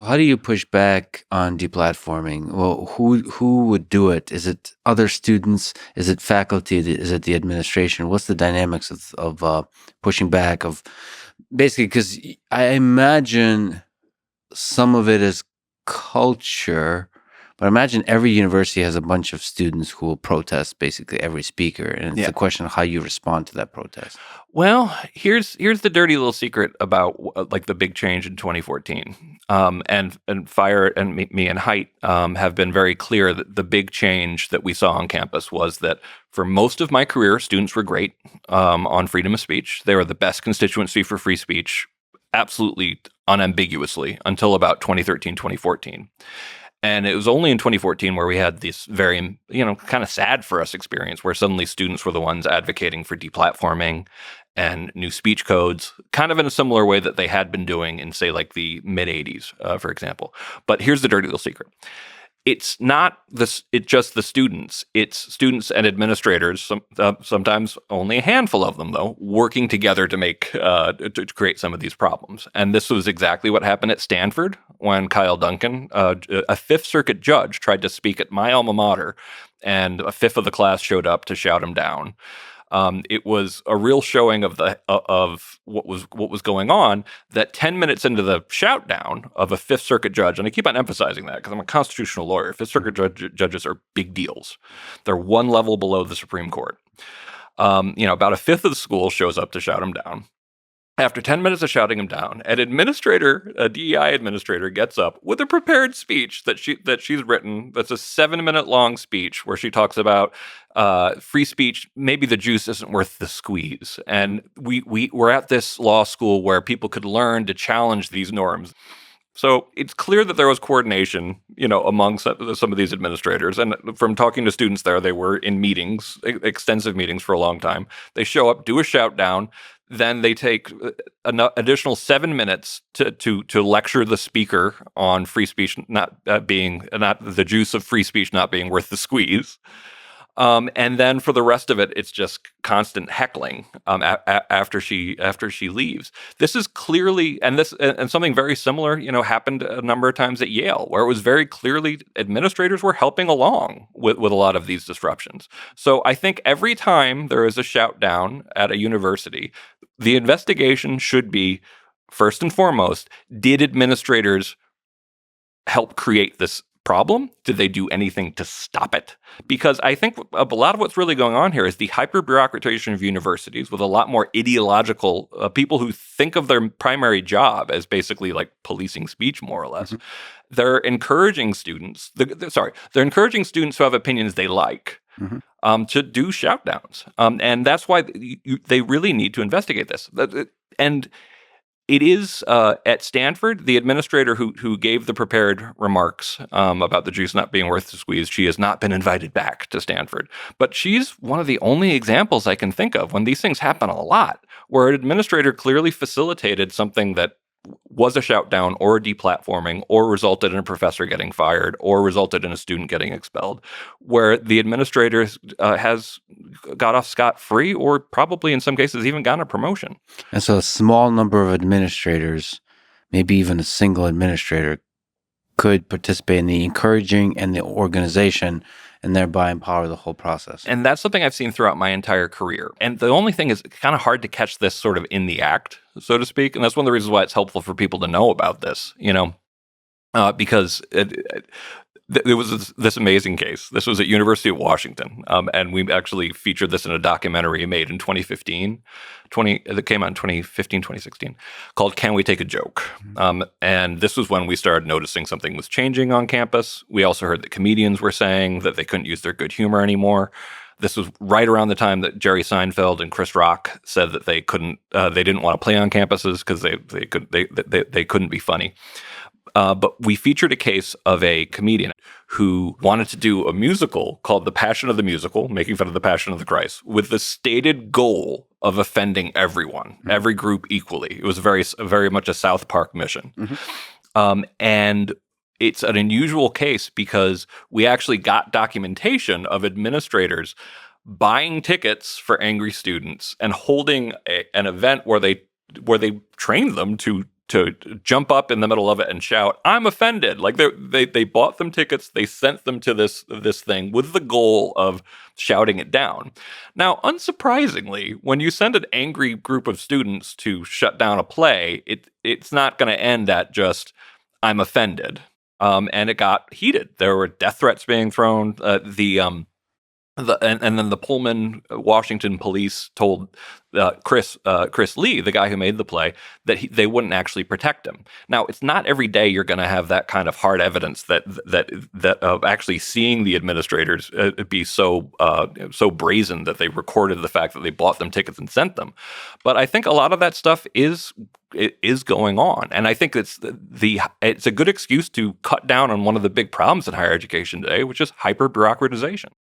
How do you push back on deplatforming? Well, who would do it? Is it other students? Is it faculty? Is it the administration? What's the dynamics of pushing back? Of basically, because I imagine some of it is culture, but I imagine every university has a bunch of students who will protest basically every speaker, and it's Yeah. a question of how you respond to that protest. Well, here's the dirty little secret about like the big change in 2014. And Fire and me and Height have been very clear that the big change that we saw on campus was that for most of my career, students were great on freedom of speech. They were the best constituency for free speech, absolutely unambiguously, until about 2013, 2014. And it was only in 2014 where we had this very, kind of sad for us experience where suddenly students were the ones advocating for deplatforming and new speech codes, kind of in a similar way that they had been doing in, say, like the mid 80s, for example. But here's the dirty little secret. It's not just the students. It's students and administrators. Sometimes only a handful of them, though, working together to make to create some of these problems. And this was exactly what happened at Stanford when Kyle Duncan, a Fifth Circuit judge, tried to speak at my alma mater, and a fifth of the class showed up to shout him down. It was a real showing of what was going on. That 10 minutes into the shout down of a Fifth Circuit judge, and I keep on emphasizing that because I'm a constitutional lawyer. Fifth Circuit judges are big deals. They're one level below the Supreme Court. About a fifth of the school shows up to shout him down. After 10 minutes of shouting him down, a DEI administrator, gets up with a prepared speech that she's written. That's a 7-minute long speech where she talks about free speech. Maybe the juice isn't worth the squeeze, and we're at this law school where people could learn to challenge these norms. So it's clear that there was coordination, among some of these administrators. And from talking to students there, they were in meetings, extensive meetings for a long time. They show up, do a shout down. Then they take an additional 7 minutes to lecture the speaker on free speech not the juice of free speech not being worth the squeeze. And then for the rest of it, it's just constant heckling after she leaves. This is clearly, and something very similar, happened a number of times at Yale, where it was very clearly administrators were helping along with a lot of these disruptions. So I think every time there is a shout down at a university, the investigation should be, first and foremost, did administrators help create this problem? Did they do anything to stop it? Because I think a lot of what's really going on here is the hyper-bureaucratization of universities with a lot more ideological people who think of their primary job as basically like policing speech, more or less. Mm-hmm. They're encouraging students. They're encouraging students who have opinions they like. Mm-hmm. To do shout downs. And that's why they really need to investigate this. And it is at Stanford, the administrator who gave the prepared remarks about the juice not being worth the squeeze, she has not been invited back to Stanford. But she's one of the only examples I can think of when these things happen a lot, where an administrator clearly facilitated something that was a shout down or a deplatforming or resulted in a professor getting fired or resulted in a student getting expelled, where the administrator has got off scot-free or probably in some cases even gotten a promotion. And so a small number of administrators, maybe even a single administrator, could participate in the encouraging and the organization and thereby empower the whole process. And that's something I've seen throughout my entire career. And the only thing is kind of hard to catch this sort of in the act, so to speak. And that's one of the reasons why it's helpful for people to know about this, because there was this amazing case. This was at University of Washington, and we actually featured this in a documentary made in 2015. That came out in 2015, 2016, called Can We Take a Joke? And this was when we started noticing something was changing on campus. We also heard that comedians were saying that they couldn't use their good humor anymore. This was right around the time that Jerry Seinfeld and Chris Rock said that they didn't want to play on campuses because they couldn't be funny. But we featured a case of a comedian who wanted to do a musical called The Passion of the Musical, making fun of the Passion of the Christ, with the stated goal of offending everyone, mm-hmm. every group equally. It was very much a South Park mission. Mm-hmm. And it's an unusual case because we actually got documentation of administrators buying tickets for angry students and holding an event where they trained them to to jump up in the middle of it and shout, "I'm offended!" Like they bought them tickets, they sent them to this thing with the goal of shouting it down. Now, unsurprisingly, when you send an angry group of students to shut down a play, it's not going to end at just "I'm offended." And it got heated. There were death threats being thrown. And then the Pullman, Washington police told Chris Lee, the guy who made the play, that they wouldn't actually protect him. Now, it's not every day you're going to have that kind of hard evidence that of actually seeing the administrators be so brazen that they recorded the fact that they bought them tickets and sent them. But I think a lot of that stuff is going on, and I think it's a good excuse to cut down on one of the big problems in higher education today, which is hyper bureaucratization.